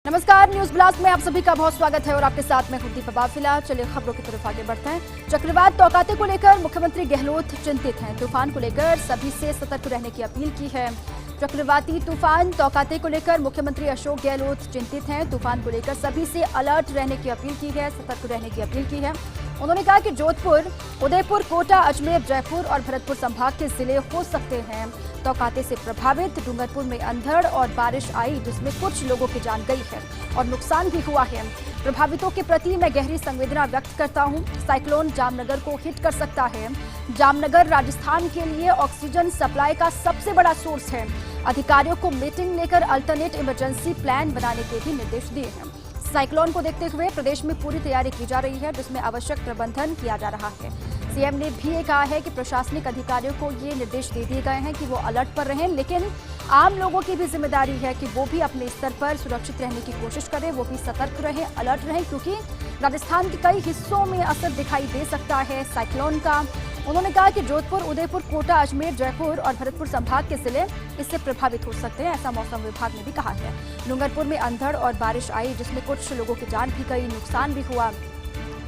नमस्कार, news blast में आप सभी का बहुत स्वागत है और आपके साथ मैं हूं दीपा बाफिला। चलिए खबरों की तरफ आगे बढ़ते हैं। चक्रवात तौकाते को लेकर मुख्यमंत्री गहलोत चिंतित हैं। तूफान को लेकर सभी से सतर्क रहने की अपील की है। चक्रवाती तूफान तौकाते को लेकर मुख्यमंत्री अशोक गहलोत चिंतित हैं। तूफान को लेकर सभी से अलर्ट रहने की अपील की है, सतर्क रहने की अपील की है। उन्होंने कहा कि जोधपुर, उदयपुर, कोटा, अजमेर, जयपुर और भरतपुर संभाग के जिले हो सकते हैं तौकाते से प्रभावित। डूंगरपुर में अंधड़ और बारिश आई जिसमें कुछ लोगों की जान गई है और नुकसान भी हुआ है। प्रभावितों के प्रति मैं गहरी संवेदना व्यक्त करता हूं। साइक्लोन जामनगर को हिट कर सकता है। जामनगर राजस्थान के लिए ऑक्सीजन सप्लाई का सबसे बड़ा सोर्स है। अधिकारियों को मीटिंग लेकर अल्टरनेट इमरजेंसी प्लान बनाने के भी निर्देश दिए हैं। साइक्लोन को देखते हुए प्रदेश में पूरी तैयारी की जा रही है जिसमें आवश्यक प्रबंधन किया जा रहा है। सीएम ने भी ये कहा है कि प्रशासनिक अधिकारियों को ये निर्देश दे दिए गए हैं कि वो अलर्ट पर रहें, लेकिन आम लोगों की भी जिम्मेदारी है कि वो भी अपने स्तर पर सुरक्षित रहने की कोशिश करें, वो भी सतर्क रहें, अलर्ट रहें, क्योंकि राजस्थान के कई हिस्सों में असर दिखाई दे सकता है साइक्लोन का। उन्होंने कहा कि जोधपुर, उदयपुर, कोटा, अजमेर, जयपुर और भरतपुर संभाग के जिले इससे प्रभावित हो सकते हैं, ऐसा मौसम विभाग ने भी कहा है। डूंगरपुर में अंधड़ और बारिश आई जिसमें कुछ लोगों की जान भी गई, नुकसान भी हुआ।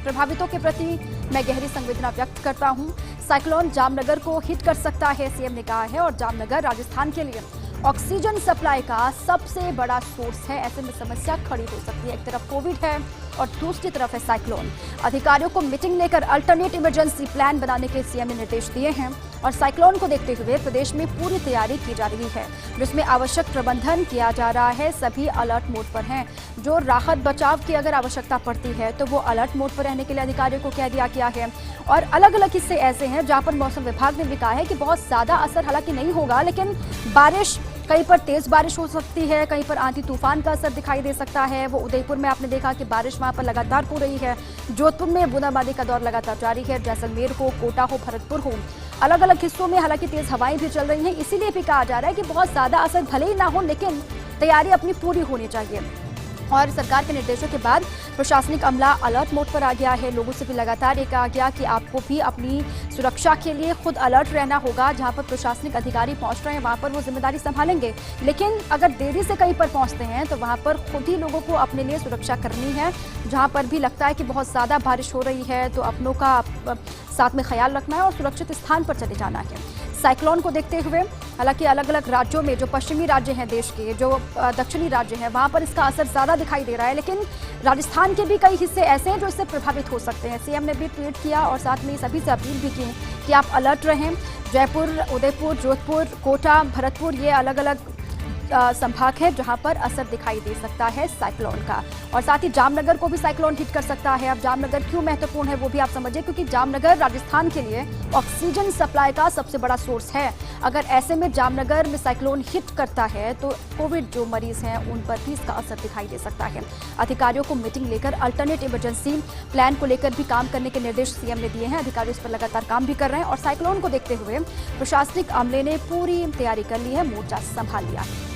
प्रभावितों के प्रति मैं गहरी संवेदना व्यक्त करता हूं। साइक्लोन जामनगर को हिट कर सकता है, सीएम ने कहा है, और जामनगर राजस्थान के लिए ऑक्सीजन सप्लाई का सबसे बड़ा सोर्स है। ऐसे में समस्या खड़ी हो सकती है। एक तरफ कोविड है और दूसरी तरफ है साइक्लोन। अधिकारियों को मीटिंग लेकर अल्टरनेट इमरजेंसी प्लान बनाने के सीएम ने निर्देश दिए हैं और साइक्लोन को देखते हुए प्रदेश में पूरी तैयारी की जा रही है जिसमें आवश्यक प्रबंधन किया जा रहा है। सभी अलर्ट मोड पर हैं। जो राहत बचाव की अगर आवश्यकता पड़ती है तो वो अलर्ट मोड पर रहने के लिए अधिकारियों को कह दिया गया है। और अलग अलग हिस्से ऐसे हैं जहां पर मौसम विभाग ने भी कहा है कि बहुत ज्यादा असर हालांकि नहीं होगा, लेकिन बारिश, कहीं पर तेज बारिश हो सकती है, कहीं पर आंधी तूफान का असर दिखाई दे सकता है। वो उदयपुर में आपने देखा कि बारिश वहां पर लगातार हो रही है। जोधपुर में बूंदाबांदी का दौर लगातार जारी है। जैसलमेर हो, कोटा हो, भरतपुर हो, अलग अलग हिस्सों में हालांकि तेज हवाएं भी चल रही हैं। इसीलिए भी कहा जा रहा है कि बहुत ज्यादा असर भले ही ना हो, लेकिन तैयारी अपनी पूरी होनी चाहिए। और सरकार के निर्देशों के बाद प्रशासनिक अमला अलर्ट मोड पर आ गया है। लोगों से भी लगातार ये कहा गया कि आपको भी अपनी सुरक्षा के लिए खुद अलर्ट रहना होगा। जहां पर प्रशासनिक अधिकारी पहुंच रहे हैं वहां पर वो जिम्मेदारी संभालेंगे, लेकिन अगर देरी से कहीं पर पहुंचते हैं तो वहां पर खुद ही लोगों को अपने लिए सुरक्षा करनी है। जहां पर भी लगता है कि बहुत ज्यादा बारिश हो रही है तो अपनों का साथ में ख्याल रखना है और सुरक्षित स्थान पर चले जाना है। साइक्लोन को देखते हुए हालांकि अलग अलग राज्यों में, जो पश्चिमी राज्य हैं देश के, जो दक्षिणी राज्य हैं, वहां पर इसका असर ज्यादा दिखाई दे रहा है, लेकिन राजस्थान के भी कई हिस्से ऐसे हैं जो इससे प्रभावित हो सकते हैं। सीएम ने भी ट्वीट किया और साथ में सभी से अपील भी की कि आप अलर्ट रहें। जयपुर, उदयपुर, जोधपुर, कोटा, भरतपुर, ये अलग अलग संभाग है जहां पर असर दिखाई दे सकता है साइक्लोन का। और साथ ही जामनगर को भी साइक्लोन हिट कर सकता है। अब जामनगर क्यों महत्वपूर्ण है वो भी आप समझिए, क्योंकि जामनगर राजस्थान के लिए ऑक्सीजन सप्लाई का सबसे बड़ा सोर्स है। अगर ऐसे में जामनगर में साइक्लोन हिट करता है तो कोविड जो मरीज हैं उन पर भी इसका असर दिखाई दे सकता है। अधिकारियों को मीटिंग लेकर अल्टरनेट इमरजेंसी प्लान को लेकर भी काम करने के निर्देश सीएम ने दिए हैं। अधिकारी इस पर लगातार काम भी कर रहे हैं और साइक्लोन को देखते हुए प्रशासनिक अमले ने पूरी तैयारी कर ली है, मोर्चा संभाल लिया है।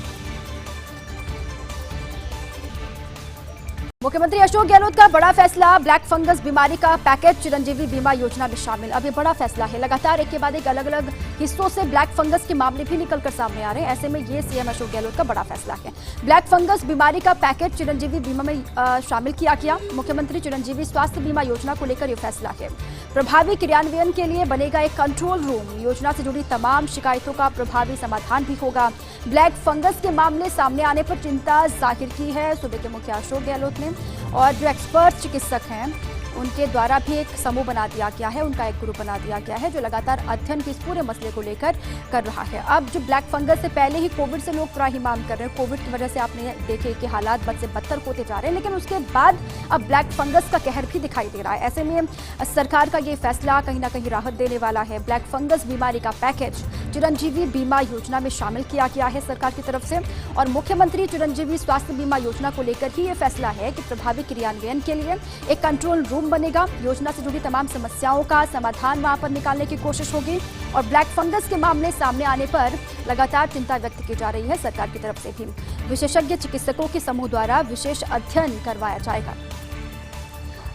मुख्यमंत्री अशोक गहलोत का बड़ा फैसला, ब्लैक फंगस बीमारी का पैकेज चिरंजीवी बीमा योजना में शामिल। अब ये बड़ा फैसला है। लगातार एक के बाद एक अलग अलग हिस्सों से ब्लैक फंगस के मामले भी निकलकर सामने आ रहे हैं। ऐसे में ये सीएम अशोक गहलोत का बड़ा फैसला है। ब्लैक फंगस बीमारी का पैकेज चिरंजीवी बीमा में शामिल किया गया। मुख्यमंत्री चिरंजीवी स्वास्थ्य बीमा योजना को लेकर यह फैसला है। प्रभावी क्रियान्वयन के लिए बनेगा एक कंट्रोल रूम। योजना से जुड़ी तमाम शिकायतों का प्रभावी समाधान भी होगा। ब्लैक फंगस के मामले सामने आने पर चिंता जाहिर की है सूबे के मुखिया अशोक गहलोत ने, और जो एक्सपर्ट चिकित्सक हैं उनके द्वारा भी एक समूह बना दिया गया है, उनका एक ग्रुप बना दिया गया है जो लगातार अध्ययन के इस पूरे मसले को लेकर कर रहा है। अब जो ब्लैक फंगस से पहले ही कोविड से लोग त्राहिमाम कर रहे हैं, कोविड की वजह से आपने देखे कि हालात बद से बदतर होते जा रहे हैं, लेकिन उसके बाद अब ब्लैक फंगस का कहर भी दिखाई दे रहा है। ऐसे में सरकार का ये फैसला कहीं ना कहीं राहत देने वाला है। ब्लैक फंगस बीमारी का पैकेज चिरंजीवी बीमा योजना में शामिल किया गया है सरकार की तरफ से, और मुख्यमंत्री चिरंजीवी स्वास्थ्य बीमा योजना को लेकर ही ये फैसला है कि प्रभावी क्रियान्वयन के लिए एक कंट्रोल रूम बनेगा। योजना से जुड़ी तमाम समस्याओं का समाधान वहां पर निकालने की कोशिश होगी। और ब्लैक फंगस के मामले सामने आने पर लगातार चिंता व्यक्त की जा रही है सरकार की तरफ से भी। विशेषज्ञ चिकित्सकों के समूह द्वारा विशेष अध्ययन करवाया जाएगा।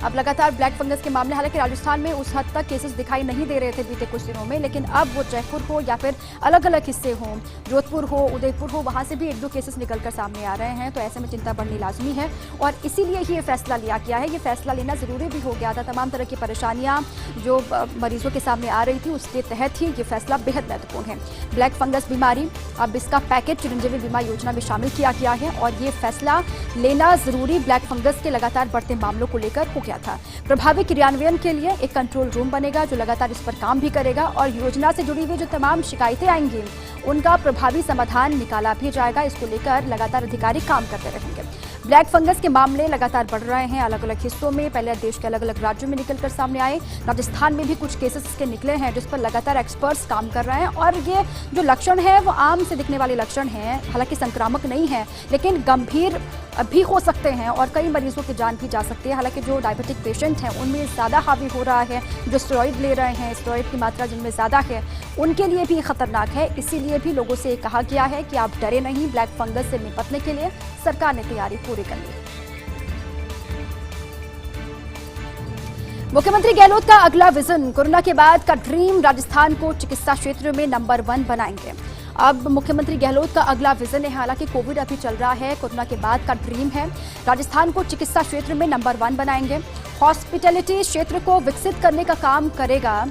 अब लगातार ब्लैक फंगस के मामले, हालांकि राजस्थान में उस हद तक केसेस दिखाई नहीं दे रहे थे बीते कुछ दिनों में, लेकिन अब वो जयपुर हो या फिर अलग अलग हिस्से हों, जोधपुर हो, उदयपुर हो, वहां से भी 1-2 केसेस निकलकर सामने आ रहे हैं। तो ऐसे में चिंता बढ़नी लाजमी है और इसीलिए ही ये फैसला लिया गया है। ये फैसला लेना जरूरी भी हो गया था। तमाम तरह की परेशानियां जो मरीजों के सामने आ रही थी, उसके तहत ही ये फैसला बेहद महत्वपूर्ण है। ब्लैक फंगस बीमारी, अब इसका पैकेज चिरंजीवी बीमा योजना में शामिल किया गया है और ये फैसला लेना जरूरी ब्लैक फंगस के लगातार बढ़ते मामलों को लेकर हो गया था। प्रभावी क्रियान्वयन के लिए एक कंट्रोल रूम बनेगा जो लगातार इस पर काम भी करेगा और योजना से जुड़ी हुई जो तमाम शिकायतें आएंगी उनका प्रभावी समाधान निकाला भी जाएगा। इसको लेकर लगातार अधिकारी काम करते रहेंगे। ब्लैक फंगस के मामले लगातार बढ़ रहे हैं अलग अलग हिस्सों में। पहले देश के अलग अलग राज्यों में निकलकर सामने आए, राजस्थान में भी कुछ केसेस इसके निकले हैं जिस पर लगातार एक्सपर्ट्स काम कर रहे हैं और ये जो लक्षण है वो आम से दिखने वाले लक्षण हैं, हालांकि संक्रामक नहीं है लेकिन गंभीर भी हो सकते हैं और कई मरीजों की जान भी जा सकती है। हालांकि जो डायबिटिक पेशेंट हैं उनमें ज़्यादा हावी हो रहा है, जो स्टेरॉइड ले रहे हैं, स्टेरॉइड की मात्रा जिनमें ज़्यादा है, उनके लिए भी खतरनाक है। इसीलिए भी लोगों से कहा गया है कि आप डरे नहीं, ब्लैक फंगस से निपटने के लिए सरकार ने तैयारी पूरी कर ली। मुख्यमंत्री गहलोत का अगला विजन, कोरोना के बाद का ड्रीम, राजस्थान को चिकित्सा क्षेत्र में नंबर 1 बनाएंगे। अब मुख्यमंत्री गहलोत का अगला विजन है, हालांकि कोविड अभी चल रहा है, कोरोना के बाद का ड्रीम है राजस्थान को चिकित्सा क्षेत्र में नंबर 1 बनाएंगे। हॉस्पिटैलिटी क्षेत्र को विकसित करने का काम करेगा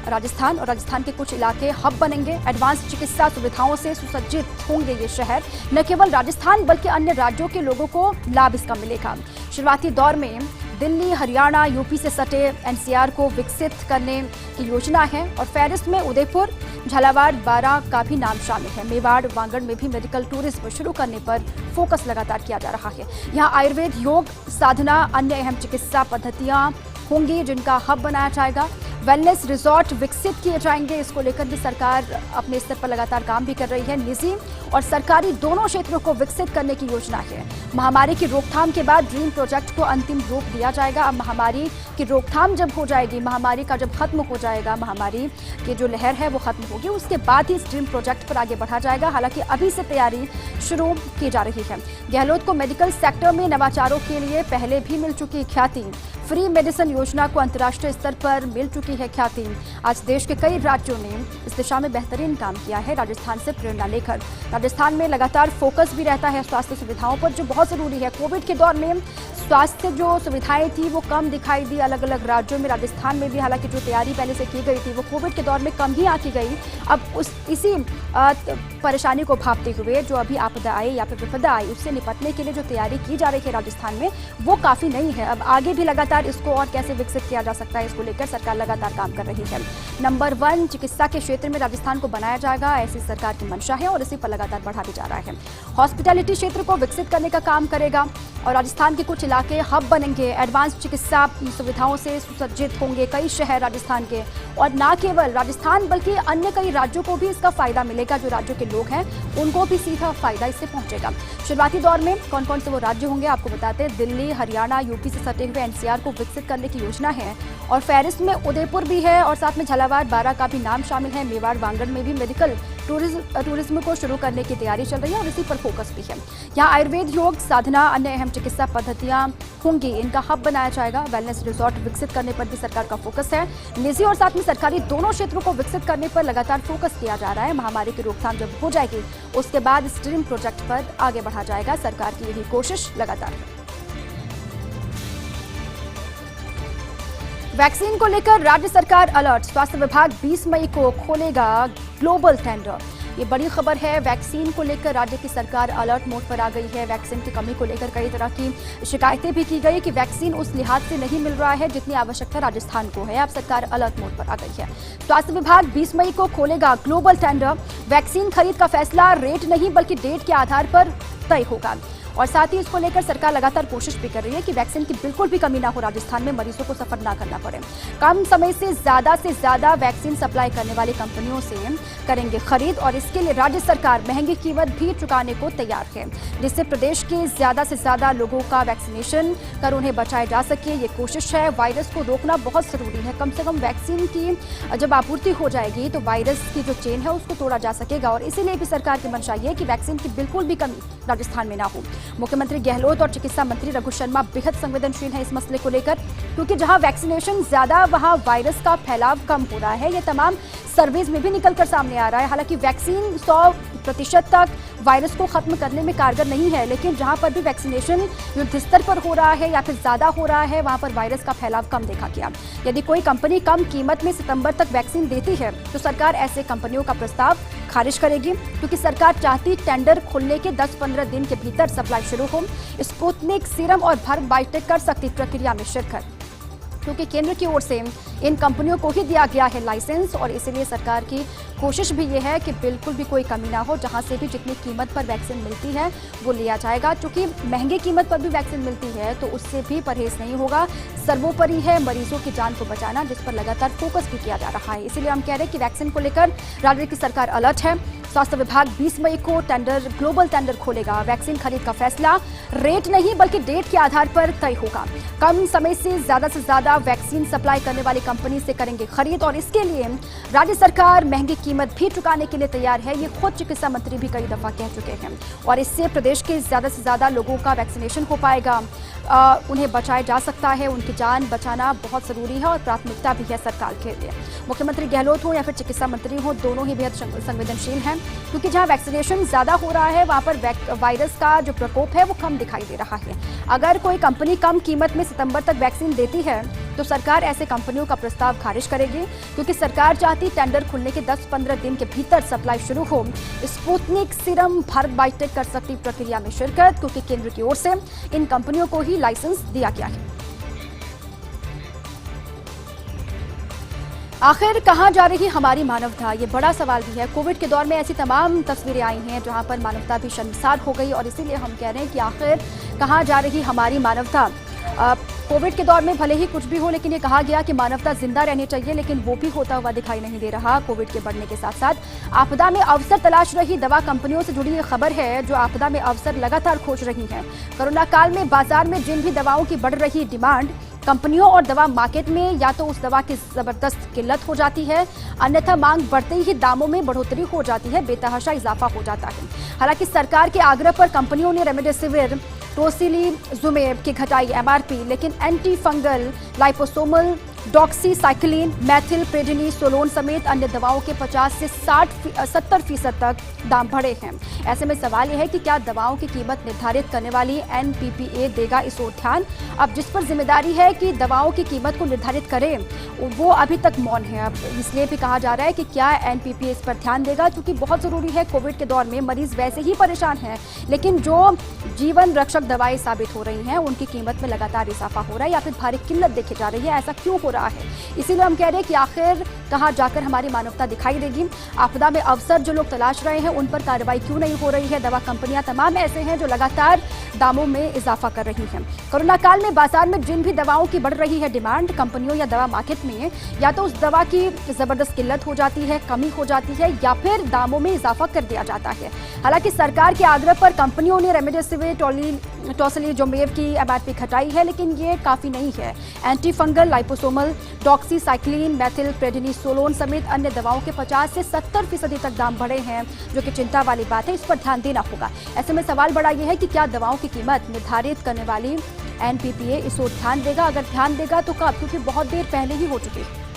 राजस्थान और राजस्थान के कुछ इलाके हब बनेंगे। एडवांस चिकित्सा सुविधाओं से सुसज्जित होंगे ये शहर। न केवल राजस्थान बल्कि अन्य राज्यों के लोगों को लाभ इसका मिलेगा। शुरुआती दौर में दिल्ली, हरियाणा, यूपी से सटे एनसीआर को विकसित करने की योजना है और फहरिस्त में उदयपुर, झालावाड़, बारां का भी नाम शामिल है। मेवाड़, वागड़ में भी मेडिकल टूरिज्म शुरू करने पर फोकस लगातार किया जा रहा है। यहाँ आयुर्वेद, योग, साधना, अन्य अहम चिकित्सा पद्धतियाँ होंगी जिनका हब बनाया जाएगा। वेलनेस रिजॉर्ट विकसित किए जाएंगे, इसको लेकर भी सरकार अपने स्तर पर लगातार काम भी कर रही है। निजी और सरकारी दोनों क्षेत्रों को विकसित करने की योजना है। महामारी की रोकथाम के बाद ड्रीम प्रोजेक्ट को अंतिम रूप दिया जाएगा। अब महामारी की रोकथाम जब हो जाएगी, महामारी का जब खत्म हो जाएगा, महामारी की जो लहर है वो खत्म होगी, उसके बाद ही इस ड्रीम प्रोजेक्ट पर आगे बढ़ा जाएगा। हालांकि अभी से तैयारी शुरू की जा रही है। गहलोत को मेडिकल सेक्टर में नवाचारों के लिए पहले भी मिल चुकी ख्याति। फ्री मेडिसिन योजना को अंतर्राष्ट्रीय स्तर पर मिल चुकी है ख्याति। आज देश के कई राज्यों ने इस दिशा में बेहतरीन काम किया है राजस्थान से प्रेरणा लेकर। राजस्थान में लगातार फोकस भी रहता है स्वास्थ्य सुविधाओं पर, जो बहुत जरूरी है। कोविड के दौर में स्वास्थ्य जो सुविधाएं थी वो कम दिखाई दी अलग अलग राज्यों में। राजस्थान में भी हालांकि जो तैयारी पहले से की गई थी वो कोविड के दौर में कम ही आकी गई। अब इसी परेशानी को भांपते हुए जो अभी आपदा आई या फिर विपदा आई, उससे निपटने के लिए जो तैयारी की जा रही है राजस्थान में वो काफ़ी नहीं है। अब आगे भी लगातार इसको और कैसे विकसित किया जा सकता है, इसको लेकर सरकार लगातार काम कर रही है। नंबर 1 चिकित्सा के क्षेत्र में राजस्थान को बनाया जाएगा, ऐसी सरकार की मंशा है और इसी पर लगातार बढ़ा भी जा रहा है। हॉस्पिटैलिटी क्षेत्र को विकसित करने का काम करेगा और राजस्थान के कुछ इलाके हब बनेंगे। एडवांस चिकित्सा सुविधाओं से सुसज्जित होंगे कई शहर राजस्थान के, और न केवल राजस्थान बल्कि अन्य कई राज्यों को भी इसका फायदा मिलेगा। जो राज्यों के लोग हैं उनको भी सीधा फायदा इससे पहुंचेगा। शुरुआती दौर में कौन कौन से वो राज्य होंगे आपको बताते हैं। दिल्ली, हरियाणा, यूपी से सटे हुए एनसीआर को विकसित करने की योजना है और फहरिस्त में उदयपुर भी है और साथ में झालावाड़, बारां का भी नाम शामिल है। मेवाड़, वागड़ में भी मेडिकल टूरिज्म को शुरू करने की तैयारी चल रही है और इसी पर फोकस भी है। यहाँ आयुर्वेद, योग, साधना, अन्य अहम चिकित्सा पद्धतियाँ होंगी, इनका हब बनाया जाएगा। वेलनेस रिजॉर्ट विकसित करने पर भी सरकार का फोकस है। निजी और साथ में सरकारी दोनों क्षेत्रों को विकसित करने पर लगातार फोकस किया जा रहा है। महामारी की रोकथाम जब हो जाएगी उसके बाद इस ड्रीम प्रोजेक्ट पर आगे बढ़ा जाएगा। सरकार की यही कोशिश लगातार है। वैक्सीन को लेकर राज्य सरकार अलर्ट, स्वास्थ्य विभाग 20 मई को खोलेगा ग्लोबल टेंडर। ये बड़ी खबर है। वैक्सीन को लेकर राज्य की सरकार अलर्ट मोड पर आ गई है। वैक्सीन की कमी को लेकर कई तरह की शिकायतें भी की गई कि वैक्सीन उस लिहाज से नहीं मिल रहा है जितनी आवश्यकता राजस्थान को है। अब सरकार अलर्ट मोड पर आ गई है। स्वास्थ्य विभाग 20 मई को खोलेगा ग्लोबल टेंडर। वैक्सीन खरीद का फैसला रेट नहीं बल्कि डेट के आधार पर तय होगा और साथ ही इसको लेकर सरकार लगातार कोशिश भी कर रही है कि वैक्सीन की बिल्कुल भी कमी ना हो, राजस्थान में मरीजों को सफर ना करना पड़े। कम समय से ज्यादा वैक्सीन सप्लाई करने वाली कंपनियों से करेंगे खरीद और इसके लिए राज्य सरकार महंगी कीमत भी चुकाने को तैयार है, जिससे प्रदेश के ज्यादा से ज्यादा लोगों का वैक्सीनेशन कर उन्हें बचाया जा सके। ये कोशिश है। वायरस को रोकना बहुत जरूरी है। कम से कम वैक्सीन की जब आपूर्ति हो जाएगी तो वायरस की जो चेन है उसको तोड़ा जा सकेगा और इसीलिए भी सरकार की मंशा ये है कि वैक्सीन की बिल्कुल भी कमी राजस्थान में ना हो। मुख्यमंत्री गहलोत और चिकित्सा मंत्री रघु शर्मा बेहद संवेदनशील हैं इस मसले को लेकर, क्योंकि जहां वैक्सीनेशन ज्यादा वहां वायरस का फैलाव कम हो रहा है। ये तमाम सर्वेज में भी निकलकर सामने आ रहा है। हालांकि वैक्सीन 100% तक वायरस को खत्म करने में कारगर नहीं है, लेकिन जहां पर भी वैक्सीनेशन युद्ध स्तर पर हो रहा है या फिर ज्यादा हो रहा है, वहां पर वायरस का फैलाव कम देखा गया। यदि कोई कंपनी कम कीमत में सितंबर तक वैक्सीन देती है तो सरकार ऐसे कंपनियों का प्रस्ताव खारिज करेगी, क्योंकि सरकार चाहती टेंडर खुलने के 10-15 दिन के भीतर सप्लाई शुरू हो। स्पुतनिक, सीरम और भारत बायोटेक कर सकती प्रक्रिया में शिरकत, क्योंकि केंद्र की ओर से इन कंपनियों को ही दिया गया है लाइसेंस, और इसीलिए सरकार की कोशिश भी ये है कि बिल्कुल भी कोई कमी ना हो। जहां से भी जितनी कीमत पर वैक्सीन मिलती है वो लिया जाएगा। चूंकि महंगी कीमत पर भी वैक्सीन मिलती है तो उससे भी परहेज नहीं होगा। सर्वोपरि है मरीजों की जान को बचाना, जिस पर लगातार फोकस भी किया जा रहा है। इसीलिए हम कह रहे हैं कि वैक्सीन को लेकर राज्य की सरकार अलर्ट है। स्वास्थ्य विभाग 20 मई को ग्लोबल टेंडर खोलेगा। वैक्सीन खरीद का फैसला रेट नहीं बल्कि डेट के आधार पर तय होगा। कम समय से ज्यादा वैक्सीन सप्लाई करने वाली कंपनी से करेंगे खरीद, और इसके लिए राज्य सरकार महंगी कीमत भी चुकाने के लिए तैयार है। ये खुद चिकित्सा मंत्री भी कई दफा कह चुके हैं, और इससे प्रदेश के ज्यादा से ज्यादा लोगों का वैक्सीनेशन हो पाएगा। उन्हें बचाया जा सकता है। उनकी जान बचाना बहुत जरूरी है और प्राथमिकता भी है सरकार के लिए। मुख्यमंत्री गहलोत हो या फिर चिकित्सा मंत्री हो, दोनों ही बेहद संवेदनशील हैं, क्योंकि जहां वैक्सीनेशन ज्यादा हो रहा है वहां पर वायरस का जो प्रकोप है वो कम दिखाई दे रहा है। अगर कोई कंपनी कम कीमत में सितंबर तक वैक्सीन देती है तो सरकार ऐसे कंपनियों का प्रस्ताव खारिज करेगी, क्योंकि सरकार चाहती टेंडर खुलने के 10-15 दिन के भीतर सप्लाई शुरू हो। स्पुतनिक, सीरम, भारत बायोटेक कर सकती प्रक्रिया में शिरकत, क्योंकि केंद्र की ओर से इन कंपनियों को ही लाइसेंस दिया गया है। आखिर कहां जा रही हमारी मानवता, ये बड़ा सवाल भी है। कोविड के दौर में ऐसी तमाम तस्वीरें आई हैं जहां पर मानवता भी शर्मसार हो गई, और इसीलिए हम कह रहे हैं कि आखिर कहां जा रही हमारी मानवता। कोविड के दौर में भले ही कुछ भी हो, लेकिन ये कहा गया कि मानवता जिंदा रहनी चाहिए, लेकिन वो भी होता हुआ दिखाई नहीं दे रहा। कोविड के बढ़ने के साथ साथ आपदा में अवसर तलाश रही दवा कंपनियों से जुड़ी ये खबर है, जो आपदा में अवसर लगातार खोज रही हैं। कोरोना काल में बाजार में जिन भी दवाओं की बढ़ रही डिमांड, कंपनियों और दवा मार्केट में या तो उस दवा की जबरदस्त किल्लत हो जाती है, अन्यथा मांग बढ़ते ही दामों में बढ़ोतरी हो जाती है, बेतहाशा इजाफा हो जाता है। हालांकि सरकार के आग्रह पर कंपनियों ने रेमडेसिविर, टोसिलीजुमेब की घटाई MRP, लेकिन anti fungal, liposomal, doxycycline, methyl prednisolone समेत अन्य दवाओं के 50 से 70% तक दाम बढ़े हैं। ऐसे में सवाल यह है कि क्या दवाओं की कीमत निर्धारित करने वाली NPPA देगा इस ओर ध्यान। अब जिस पर जिम्मेदारी है कि दवाओं की कीमत को निर्धारित करे, वो अभी तक मौन है। अब इसलिए भी कहा जा रहा है कि क्या NPPA इस पर ध्यान देगा, क्योंकि बहुत जरूरी है। कोविड के दौर में मरीज वैसे ही परेशान हैं, लेकिन जो जीवन रक्षक दवाएं साबित हो रही हैं उनकी कीमत में लगातार इजाफा हो रहा है या फिर भारी किल्लत देखी जा रही है। ऐसा क्यों हो रहा है? इसीलिए हम कह रहे हैं कि आखिर कहां जाकर हमारी मानवता दिखाई देगी। आपदा में अवसर जो लोग तलाश रहे हैं उन पर कार्रवाई क्यों नहीं हो रही है? दवा कंपनियां तमाम ऐसे हैं जो लगातार दामों में इजाफा कर रही हैं। कोरोना काल में बाजार में जिन भी दवाओं की बढ़ रही है डिमांड, कंपनियों या दवा मार्केट में या तो उस दवा की जबरदस्त किल्लत हो जाती है, कमी हो जाती है, या फिर दामों में इजाफा कर दिया जाता है। हालांकि सरकार के आग्रह पर कंपनियों ने रेमडेसिविर, टोसिलीजुमेब की MRP घटाई है, लेकिन ये काफी नहीं है। Anti fungal, liposomal, doxycycline, methyl prednisolone समेत अन्य दवाओं के 50 से 70% तक दाम बढ़े हैं, जो कि चिंता वाली बात है। इस पर ध्यान देना होगा। ऐसे में सवाल बड़ा यह है कि क्या दवाओं की कीमत निर्धारित करने वाली NPPA इस ओर ध्यान देगा? अगर ध्यान देगा तो कब? क्योंककि बहुत देर पहले ही हो चुकी है।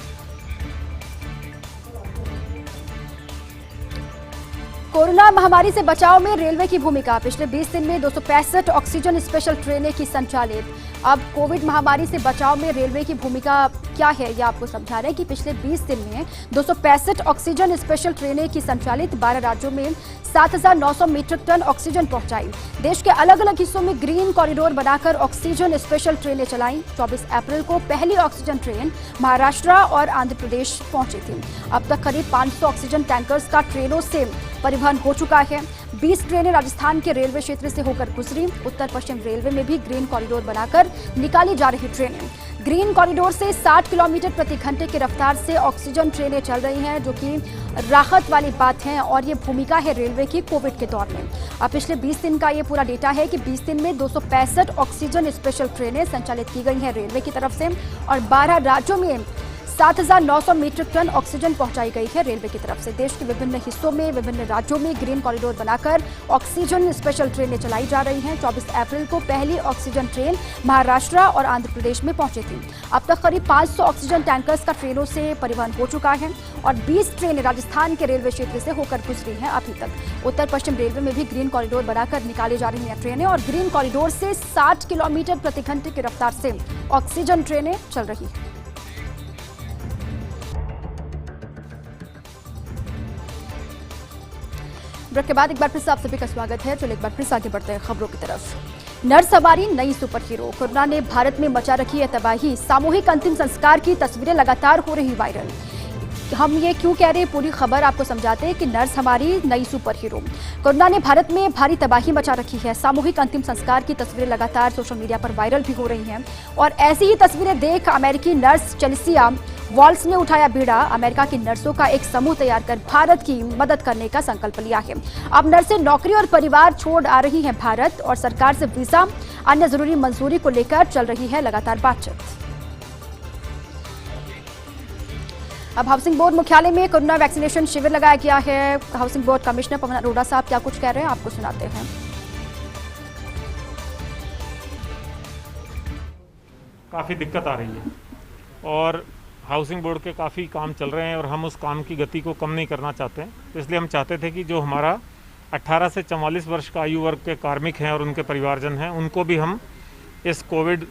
कोरोना महामारी से बचाव में रेलवे की भूमिका। पिछले 20 दिन में 265 ऑक्सीजन स्पेशल ट्रेनें की संचालित। अब कोविड महामारी से बचाव में रेलवे की भूमिका क्या है, यह आपको समझा रहे हैं कि पिछले 20 दिन में 265 ऑक्सीजन स्पेशल ट्रेनें की संचालित। 12 राज्यों में 7,900 मीट्रिक टन ऑक्सीजन पहुंचाई। देश के अलग अलग हिस्सों में ग्रीन कॉरिडोर बनाकर ऑक्सीजन स्पेशल ट्रेनें चलाई। 24 अप्रैल को पहली ऑक्सीजन ट्रेन महाराष्ट्र और आंध्र प्रदेश पहुंची थी। अब तक करीब 500 ऑक्सीजन टैंकर्स का ट्रेनों से परिवहन हो चुका है। 20 ट्रेनें राजस्थान के रेलवे क्षेत्र से होकर गुजरी। उत्तर पश्चिम रेलवे में भी ग्रीन कॉरिडोर बनाकर निकाली जा रही ट्रेनें। ग्रीन कॉरिडोर से 60 किलोमीटर प्रति घंटे की रफ्तार से ऑक्सीजन ट्रेनें चल रही हैं, जो कि राहत वाली बात है। और ये भूमिका है रेलवे की कोविड के दौर में। अब पिछले 20 दिन का ये पूरा डेटा है कि 20 दिन में 265 ऑक्सीजन स्पेशल ट्रेनें संचालित की गई हैं रेलवे की तरफ से, और 12 राज्यों में 7,900 मीट्रिक टन ऑक्सीजन पहुंचाई गई है रेलवे की तरफ से। देश के विभिन्न हिस्सों में विभिन्न राज्यों में ग्रीन कॉरिडोर बनाकर ऑक्सीजन स्पेशल ट्रेनें चलाई जा रही हैं। 24 अप्रैल को पहली ऑक्सीजन ट्रेन महाराष्ट्र और आंध्र प्रदेश में पहुंची थी। अब तक करीब 500 ऑक्सीजन टैंकर्स का ट्रेनों से परिवहन हो चुका है और 20 ट्रेनें राजस्थान के रेलवे क्षेत्र से होकर गुजरी हैं अभी तक। उत्तर पश्चिम रेलवे में भी ग्रीन कॉरिडोर बनाकर निकाली जा रही हैं ट्रेनें और ग्रीन कॉरिडोर से 60 किलोमीटर प्रति घंटे की रफ्तार से ऑक्सीजन ट्रेनें चल रही हैं। ब्रेक के बाद एक बार फिर से आप सभी का स्वागत है। चलिए एक बार फिर से आगे बढ़ते हैं खबरों की तरफ। नर्स हमारी नई सुपर हीरो। कोरोना ने भारत में मचा रखी है तबाही। सामूहिक अंतिम संस्कार की तस्वीरें लगातार हो रही वायरल। हम ये क्यों कह रहे हैं, पूरी खबर आपको समझाते हैं कि नर्स हमारी नई सुपर हीरो। कोरोना ने भारत में भारी तबाही मचा रखी है। सामूहिक अंतिम संस्कार की तस्वीरें लगातार सोशल मीडिया पर वायरल भी हो रही हैं और ऐसी ही तस्वीरें देख अमेरिकी नर्स चेल्सिया वॉल्स ने उठाया बीड़ा। अमेरिका की नर्सों का एक समूह तैयार कर भारत की मदद करने का संकल्प लिया है। अब नर्सें नौकरी और परिवार छोड़ आ रही हैं भारत और सरकार से वीजा अन्य जरूरी मंजूरी को लेकर चल रही है लगातार बातचीत। अब हाउसिंग बोर्ड मुख्यालय में कोरोना वैक्सीनेशन शिविर लगाया गया है। Housing board commissioner Pawan Arora साहब क्या कुछ कह रहे हैं, आपको सुनाते हैं। काफ़ी दिक्कत आ रही है और हाउसिंग बोर्ड के काफ़ी काम चल रहे हैं और हम उस काम की गति को कम नहीं करना चाहते हैं। तो इसलिए हम चाहते थे कि जो हमारा 18 से 44 वर्ष का आयु वर्ग के कार्मिक हैं और उनके परिवारजन हैं, उनको भी हम इस कोविड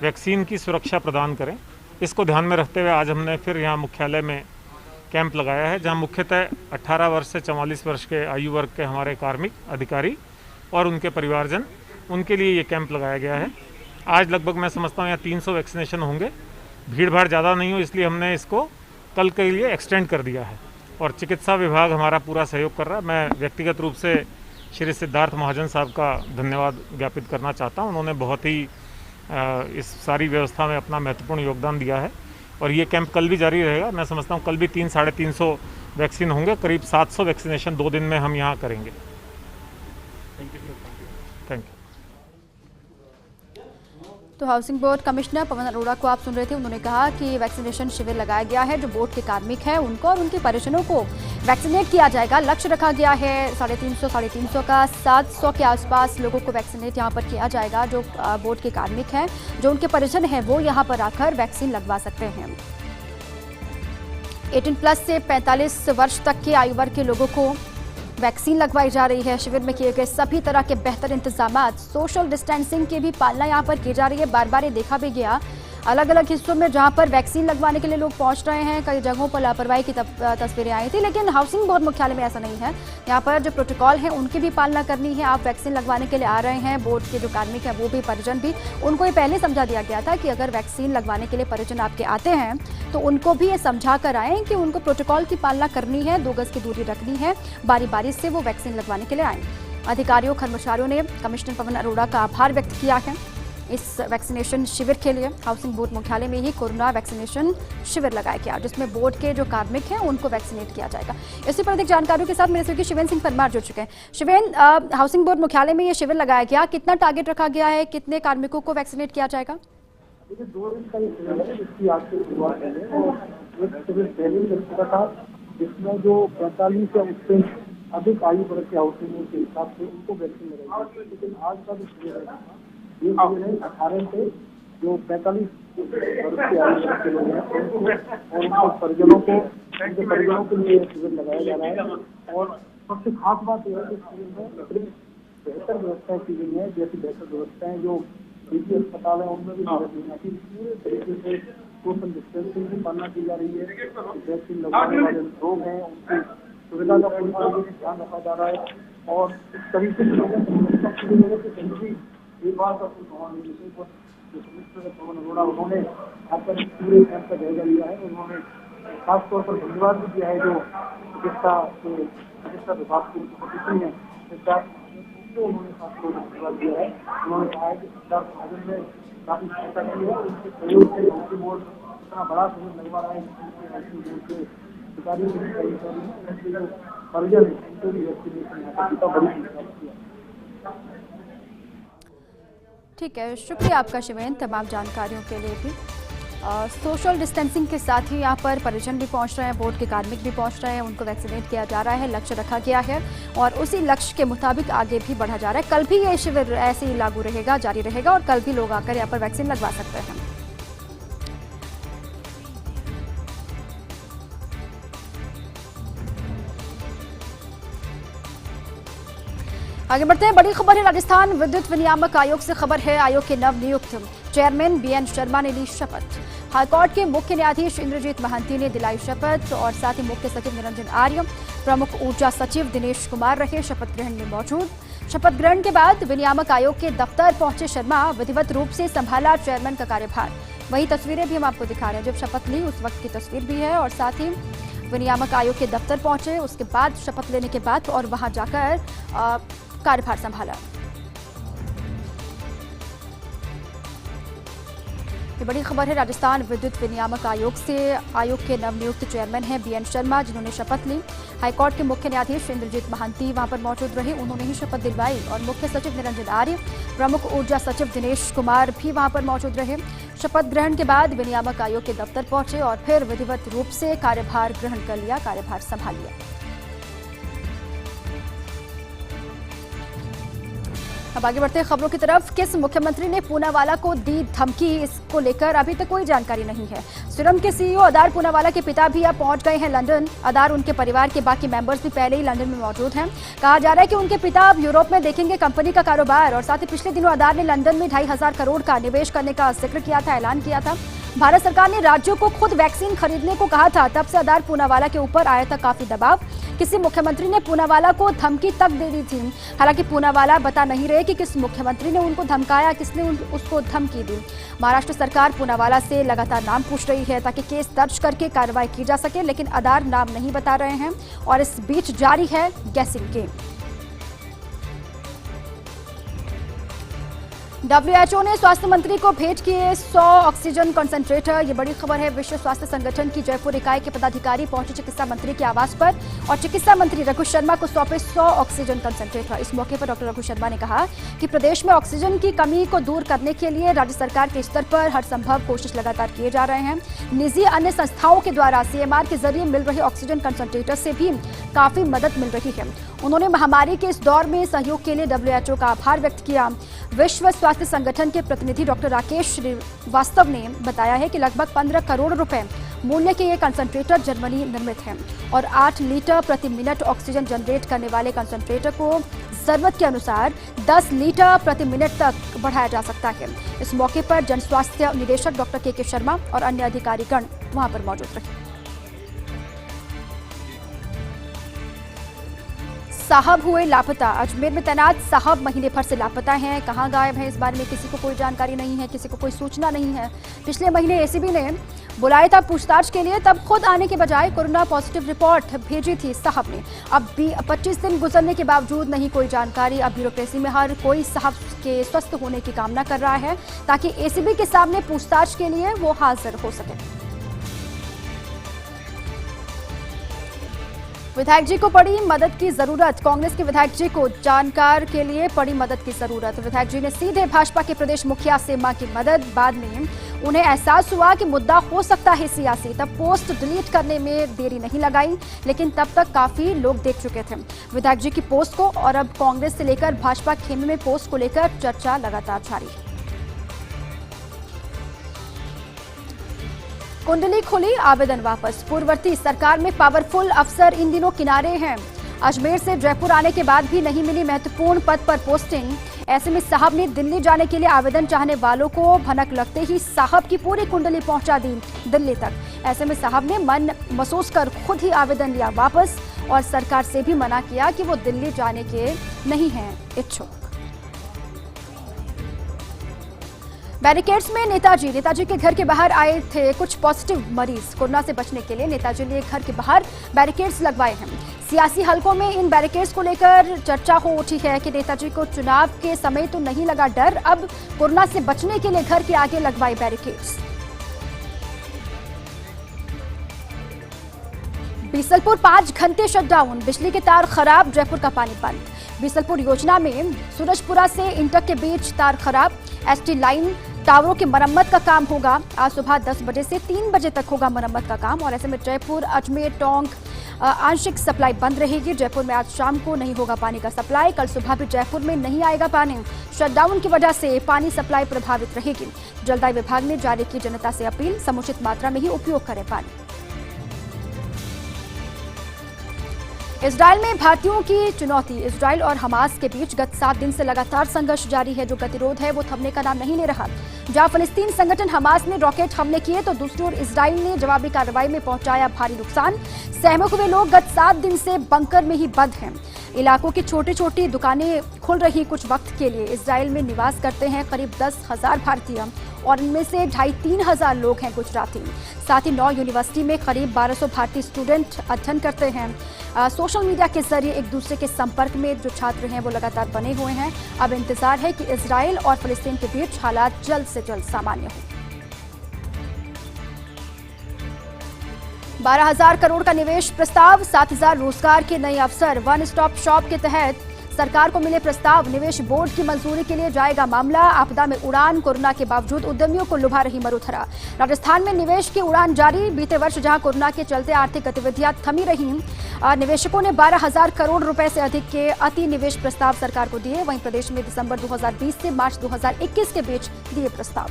वैक्सीन की सुरक्षा प्रदान करें। इसको ध्यान में रखते हुए आज हमने फिर यहाँ मुख्यालय में कैंप लगाया है, जहाँ मुख्यतः 18 वर्ष से 44 वर्ष के आयु वर्ग के हमारे कार्मिक अधिकारी और उनके परिवारजन, उनके लिए ये कैंप लगाया गया है। आज लगभग मैं समझता हूँ यहाँ 300 वैक्सीनेशन होंगे। भीड़ भाड़ ज़्यादा नहीं हो इसलिए हमने इसको कल के लिए एक्सटेंड कर दिया है और चिकित्सा विभाग हमारा पूरा सहयोग कर रहा है। मैं व्यक्तिगत रूप से श्री सिद्धार्थ महाजन साहब का धन्यवाद ज्ञापित करना चाहता हूँ। उन्होंने बहुत ही इस सारी व्यवस्था में अपना महत्वपूर्ण योगदान दिया है और ये कैंप कल भी जारी रहेगा। मैं समझता हूँ कल भी 300-350 वैक्सीन होंगे। करीब 700 वैक्सीनेशन 2 दिन में हम यहाँ करेंगे। Thank you. तो housing board commissioner Pawan Arora को आप सुन रहे थे। उन्होंने कहा कि वैक्सीनेशन शिविर लगाया गया है। जो बोर्ड के कार्मिक हैं उनको और उनके परिजनों को वैक्सीनेट किया जाएगा। लक्ष्य रखा गया है 350 का, 700 के आसपास लोगों को वैक्सीनेट यहाँ पर किया जाएगा। जो बोर्ड के कार्मिक हैं, जो उनके परिजन हैं, वो यहाँ पर आकर वैक्सीन लगवा सकते हैं। 18+ से 45 वर्ष तक के आयु वर्ग के लोगों को वैक्सीन लगवाई जा रही है। शिविर में किए गए सभी तरह के बेहतर इंतजामात, सोशल डिस्टेंसिंग की भी पालना यहाँ पर की जा रही है। बार बार ये देखा भी गया अलग अलग हिस्सों में जहाँ पर वैक्सीन लगवाने के लिए लोग पहुँच रहे हैं। कई जगहों पर लापरवाही की तस्वीरें आई थी, लेकिन हाउसिंग बोर्ड मुख्यालय में ऐसा नहीं है। यहाँ पर जो प्रोटोकॉल है उनकी भी पालना करनी है। आप वैक्सीन लगवाने के लिए आ रहे हैं, बोर्ड के जो कार्मिक हैं वो भी, परिजन भी, उनको ये पहले समझा दिया गया था कि अगर वैक्सीन लगवाने के लिए परिजन आपके आते हैं तो उनको भी ये समझा कर आएँ कि उनको प्रोटोकॉल की पालना करनी है, 2 गज की दूरी रखनी है, बारी बारी से वो वैक्सीन लगवाने के लिए आएँ। अधिकारियों, कर्मचारियों ने कमिश्नर पवन अरोड़ा का आभार व्यक्त किया है इस वैक्सीनेशन शिविर के लिए। हाउसिंग बोर्ड मुख्यालय में ही कोरोना वैक्सीनेशन शिविर लगाया गया, जिसमें बोर्ड के जो कार्मिक हैं उनको वैक्सीनेट किया जाएगा। इसी पर अधिक जानकारियों के साथ मेरे सहयोगी शिवेन सिंह परमार जुड़ चुके हैं। शिवेन, हाउसिंग बोर्ड मुख्यालय में ये शिविर लगाया गया, कितना टारगेट रखा गया है, कितने कार्मिकों को वैक्सीनेट किया जाएगा? 2 दिन का ये शिविर है, जिसकी आज से शुरुआत है और एक शिविर पहले ही लग चुका था, जिसमें जो 45 या उससे अधिक आयु वर्ग के हाउसिंग बोर्ड के हिसाब से उनको वैक्सीन लगाई। लेकिन आज का जो शिविर है ये शिविर है 18 से जो 45 वर्ष के आयु वर्ग के लोग हैं उनको और उनके परिजनों के लिए शिविर लगाया जा रहा है। और सबसे खास बात यह है कि शिविर में बड़ी बेहतर व्यवस्थाएं की गई है। जैसी बेहतर व्यवस्थाएं जो निजी अस्पताल है उनमें भी पूरे तरीके से सोशल डिस्टेंसिंग की पालना की जा रही है। वैक्सीन लगवाने वाले लोग हैं उनकी सुविधा का पूरी तरीके से ध्यान रखा जा रहा है और इस तरीके से लोगों एक बार का पवन अरोड़ा उन्होंने यहाँ पर पूरे कैंप का जायजा लिया है। उन्होंने खासतौर पर धन्यवाद भी दिया है जो चिकित्सा विभाग की प्रतिनिधि है, उन्होंने खासतौर पर धन्यवाद दिया है। उन्होंने कहा है कि सिद्धार्थ महाजन ने काफी सहायता की है। उनके सहयोग से हाउसिंग बोर्ड इतना बड़ा शिविर लगवा रहा है कि हाउसिंग बोर्ड के अधिकारियों की परिजन है उनको भी वैक्सीनेशन यहाँ पर बड़ी संख्या। ठीक है, शुक्रिया आपका शिवेन तमाम जानकारियों के लिए भी। सोशल डिस्टेंसिंग के साथ ही यहाँ पर परिजन भी पहुँच रहे हैं, बोर्ड के कार्मिक भी पहुँच रहे हैं, उनको वैक्सीनेट किया जा रहा है, लक्ष्य रखा गया है और उसी लक्ष्य के मुताबिक आगे भी बढ़ा जा रहा है। कल भी ये शिविर ऐसे ही लागू रहेगा, जारी रहेगा और कल भी लोग आकर यहाँ पर वैक्सीन लगवा सकते हैं। आगे बढ़ते हैं, बड़ी खबर है राजस्थान विद्युत विनियामक आयोग से। खबर है आयोग के नवनियुक्त चेयरमैन बीएन शर्मा ने ली शपथ। हाईकोर्ट के मुख्य न्यायाधीश इंद्रजीत महांती ने दिलाई शपथ और साथ ही मुख्य सचिव निरंजन आर्य, प्रमुख ऊर्जा सचिव दिनेश कुमार रहे शपथ ग्रहण में मौजूद। शपथ ग्रहण के बाद विनियामक आयोग के दफ्तर पहुंचे शर्मा, विधिवत रूप से संभाला चेयरमैन का कार्यभार। वही तस्वीरें भी हम आपको दिखा रहे हैं, जब शपथ ली उस वक्त की तस्वीर भी है और साथ ही विनियामक आयोग के दफ्तर पहुंचे, उसके बाद शपथ लेने के बाद और वहां जाकर कार्यभार संभाला। ये बड़ी खबर है राजस्थान विद्युत विनियामक आयोग से। आयोग के नवनियुक्त चेयरमैन हैं बीएन शर्मा, जिन्होंने शपथ ली। हाईकोर्ट के मुख्य न्यायाधीश इंद्रजीत महांती वहां पर मौजूद रहे, उन्होंने ही शपथ दिलवाई और मुख्य सचिव निरंजन आर्य, प्रमुख ऊर्जा सचिव दिनेश कुमार भी वहां पर मौजूद रहे। शपथ ग्रहण के बाद विनियामक आयोग के दफ्तर पहुंचे और फिर विधिवत रूप से कार्यभार ग्रहण कर लिया, कार्यभार संभाल लिया। अब आगे बढ़ते हैं खबरों की तरफ। किस मुख्यमंत्री ने पूनावाला को दी धमकी, इसको लेकर अभी तक कोई जानकारी नहीं है। सीरम के सीईओ अदार पूनावाला के पिता भी अब पहुंच गए हैं लंदन। अदार उनके परिवार के बाकी मेंबर्स भी पहले ही लंदन में मौजूद हैं। कहा जा रहा है कि उनके पिता अब यूरोप में देखेंगे कंपनी का कारोबार और साथ ही पिछले दिनों अदार ने लंदन में 2,500 करोड़ का निवेश करने का जिक्र किया था, ऐलान किया था। भारत सरकार ने राज्यों को खुद वैक्सीन खरीदने को कहा था, तब से अदार पूनावाला के ऊपर आया था काफी दबाव। किसी मुख्यमंत्री ने पूनावाला को धमकी तक दे दी थी। हालांकि पूनावाला बता नहीं रहे कि किस मुख्यमंत्री ने उनको धमकाया, किसने उसको धमकी दी। महाराष्ट्र सरकार पूनावाला से लगातार नाम पूछ रही है ताकि केस दर्ज करके कार्रवाई की जा सके, लेकिन अदार नाम नहीं बता रहे हैं और इस बीच जारी है गैसिंग गेम। WHO ने स्वास्थ्य मंत्री को भेंट किए 100 ऑक्सीजन कंसंट्रेटर। ये बड़ी खबर है। विश्व स्वास्थ्य संगठन की जयपुर इकाई के पदाधिकारी पहुंचे चिकित्सा मंत्री के आवास पर और चिकित्सा मंत्री रघु शर्मा को सौंपे 100 ऑक्सीजन कंसंट्रेटर। इस मौके पर डॉक्टर रघु शर्मा ने कहा कि प्रदेश में ऑक्सीजन की कमी को दूर करने के लिए राज्य सरकार के स्तर पर हर संभव कोशिश लगातार किए जा रहे हैं। निजी अन्य संस्थाओं के द्वारा CMR के जरिए मिल रहे ऑक्सीजन कंसंट्रेटर से भी काफी मदद मिल रही है। उन्होंने महामारी के इस दौर में सहयोग के लिए WHO का आभार व्यक्त किया। विश्व स्वास्थ्य संगठन के प्रतिनिधि डॉक्टर राकेश श्रीवास्तव ने बताया है कि लगभग 15 करोड़ रुपए मूल्य के ये कंसंट्रेटर जर्मनी निर्मित हैं और 8 लीटर प्रति मिनट ऑक्सीजन जनरेट करने वाले कंसंट्रेटर को जरूरत के अनुसार 10 लीटर प्रति मिनट तक बढ़ाया जा सकता है। इस मौके पर जन स्वास्थ्य निदेशक डॉक्टर के शर्मा और अन्य अधिकारीगण वहां पर मौजूद रहे। साहब हुए लापता। अजमेर में तैनात साहब महीने भर से लापता हैं। कहां गायब हैं, इस बारे में किसी को कोई जानकारी नहीं है, किसी को कोई सूचना नहीं है। पिछले महीने ACB ने बुलाया था पूछताछ के लिए, तब खुद आने के बजाय कोरोना पॉजिटिव रिपोर्ट भेजी थी साहब ने। अब भी 25 दिन गुजरने के बावजूद नहीं कोई जानकारी। अब ब्यूरोक्रेसी में हर कोई साहब के स्वस्थ होने की कामना कर रहा है ताकि ACB के सामने पूछताछ के लिए वो हाजिर हो सके। विधायक जी को पड़ी मदद की जरूरत। कांग्रेस के विधायक जी को जानकार के लिए पड़ी मदद की जरूरत। विधायक जी ने सीधे भाजपा के प्रदेश मुखिया से मांगी मदद। बाद में उन्हें एहसास हुआ कि मुद्दा हो सकता है सियासी, तब पोस्ट डिलीट करने में देरी नहीं लगाई, लेकिन तब तक काफी लोग देख चुके थे विधायक जी की पोस्ट को और अब कांग्रेस से लेकर भाजपा खेमे में पोस्ट को लेकर चर्चा लगातार जारी है। कुंडली खुली, आवेदन वापस। पूर्ववर्ती सरकार में पावरफुल अफसर इन दिनों किनारे हैं। अजमेर से जयपुर आने के बाद भी नहीं मिली महत्वपूर्ण पद पर पोस्टिंग। ऐसे में साहब ने दिल्ली जाने के लिए आवेदन चाहने वालों को भनक लगते ही साहब की पूरी कुंडली पहुंचा दी दिल्ली तक। ऐसे में साहब ने मन महसूस कर खुद ही आवेदन लिया वापस और सरकार से भी मना किया कि वो दिल्ली जाने के नहीं हैं इच्छुक। बैरिकेड्स में नेताजी के घर के बाहर आए थे कुछ पॉजिटिव मरीज। कोरोना से बचने के लिए नेताजी ने घर के बाहर बैरिकेड्स लगवाए हैं। सियासी हलकों में इन बैरिकेड्स को लेकर चर्चा हो उठी है कि नेताजी को चुनाव के समय तो नहीं लगा डर, अब कोरोना से बचने के लिए घर के आगे लगवाए बैरिकेड्स। बीसलपुर 5 घंटे शटडाउन, बिजली के तार खराब, जयपुर का पानी बंद। बीसलपुर योजना में सूरजपुरा से इंटक के बीच तार खराब, ST लाइन टावरों की मरम्मत का काम होगा। आज सुबह 10 बजे से 3 बजे तक होगा मरम्मत का काम और ऐसे में जयपुर, अजमेर, टोंक आंशिक सप्लाई बंद रहेगी। जयपुर में आज शाम को नहीं होगा पानी का सप्लाई। कल सुबह भी जयपुर में नहीं आएगा पानी। शटडाउन की वजह से पानी सप्लाई प्रभावित रहेगी। जलदाय विभाग ने जारी की जनता से अपील, समुचित मात्रा में ही उपयोग करें पानी। इजरायल में भारतीयों की चुनौती। इजरायल और हमास के बीच गत 7 दिन से लगातार संघर्ष जारी है। जो गतिरोध है वो थमने का नाम नहीं ले रहा। जहां फिलिस्तीन संगठन हमास ने रॉकेट हमले किए तो दूसरी ओर इजरायल ने जवाबी कार्रवाई में पहुंचाया भारी नुकसान। सहमक हुए लोग गत 7 दिन से बंकर में ही बंद हैं। इलाकों की छोटी छोटी दुकानें खुल रही कुछ वक्त के लिए। इजरायल में निवास करते हैं करीब 10,000 भारतीय और इनमें से 2,500-3 हजार लोग हैं गुजराती। साथ ही 9 यूनिवर्सिटी में करीब 1200 भारतीय स्टूडेंट अध्ययन करते हैं। सोशल मीडिया के जरिए एक दूसरे के संपर्क में जो छात्र हैं वो लगातार बने हुए हैं। अब इंतजार है कि इजरायल और फिलिस्तीन के बीच हालात जल्द से जल्द सामान्य हो। 12,000 करोड़ का निवेश प्रस्ताव, 7,000 रोजगार के नए अवसर। वन स्टॉप शॉप के तहत सरकार को मिले प्रस्ताव। निवेश बोर्ड की मंजूरी के लिए जाएगा मामला। आपदा में उड़ान, कोरोना के बावजूद उद्यमियों को लुभा रही मरुधरा। राजस्थान में निवेश की उड़ान जारी। बीते वर्ष जहां कोरोना के चलते आर्थिक गतिविधियां थमी रहीं, निवेशकों ने 12,000 करोड़ रुपए से अधिक के अति निवेश प्रस्ताव सरकार को दिए। वहीं प्रदेश में दिसंबर 2020 से मार्च 2021 के बीच दिए प्रस्ताव।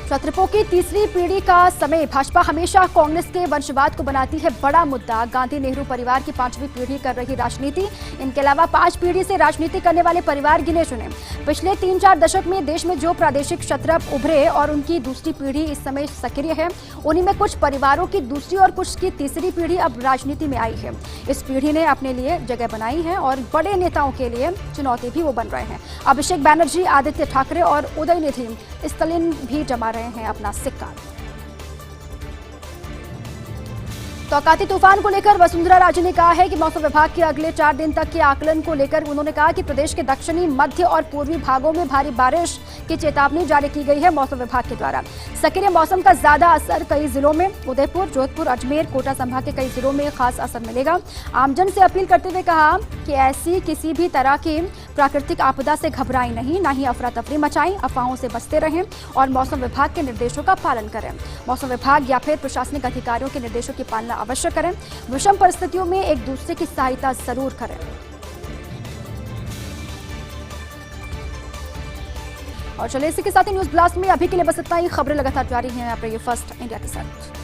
क्षत्रियों की तीसरी पीढ़ी का समय। भाजपा हमेशा कांग्रेस के वंशवाद को बनाती है बड़ा मुद्दा। गांधी नेहरू परिवार की 5वीं पीढ़ी कर रही राजनीति। इनके अलावा 5 पीढ़ी से राजनीति करने वाले परिवार गिने चुने। पिछले 3-4 दशक में देश में जो प्रादेशिक क्षत्रप उभरे और उनकी दूसरी पीढ़ी इस समय सक्रिय है, उन्हीं में कुछ परिवारों की दूसरी और कुछ की तीसरी पीढ़ी अब राजनीति में आई है। इस पीढ़ी ने अपने लिए जगह बनाई है और बड़े नेताओं के लिए चुनौती भी वो बन रहे हैं। अभिषेक बैनर्जी, आदित्य ठाकरे और उदयनिधि स्टालिन भी जमा रहे हैं अपना सिक्का। तौकाती तूफान को लेकर वसुंधरा राजे ने कहा है कि मौसम विभाग के अगले 4 दिन तक के आकलन को लेकर उन्होंने कहा कि प्रदेश के दक्षिणी, मध्य और पूर्वी भागों में भारी बारिश की चेतावनी जारी की गई है मौसम विभाग के द्वारा। सक्रिय मौसम का ज्यादा असर कई जिलों में, उदयपुर, जोधपुर, अजमेर, कोटा संभाग के कई जिलों में खास असर मिलेगा। आमजन से अपील करते हुए कहा कि ऐसी किसी भी तरह की प्राकृतिक आपदा से घबराएं नहीं, ना ही अफरा तफरी मचाएं, अफवाहों से बचते रहें और मौसम विभाग के निर्देशों का पालन करें। मौसम विभाग या फिर प्रशासनिक अधिकारियों के निर्देशों की पालना अवश्य करें। विषम परिस्थितियों में एक दूसरे की सहायता जरूर करें। और चलिए इसी के साथ ही न्यूज ब्लास्ट में अभी के लिए बस इतना ही। खबरें लगातार जारी हैं। आप रहिए फर्स्ट इंडिया के साथ।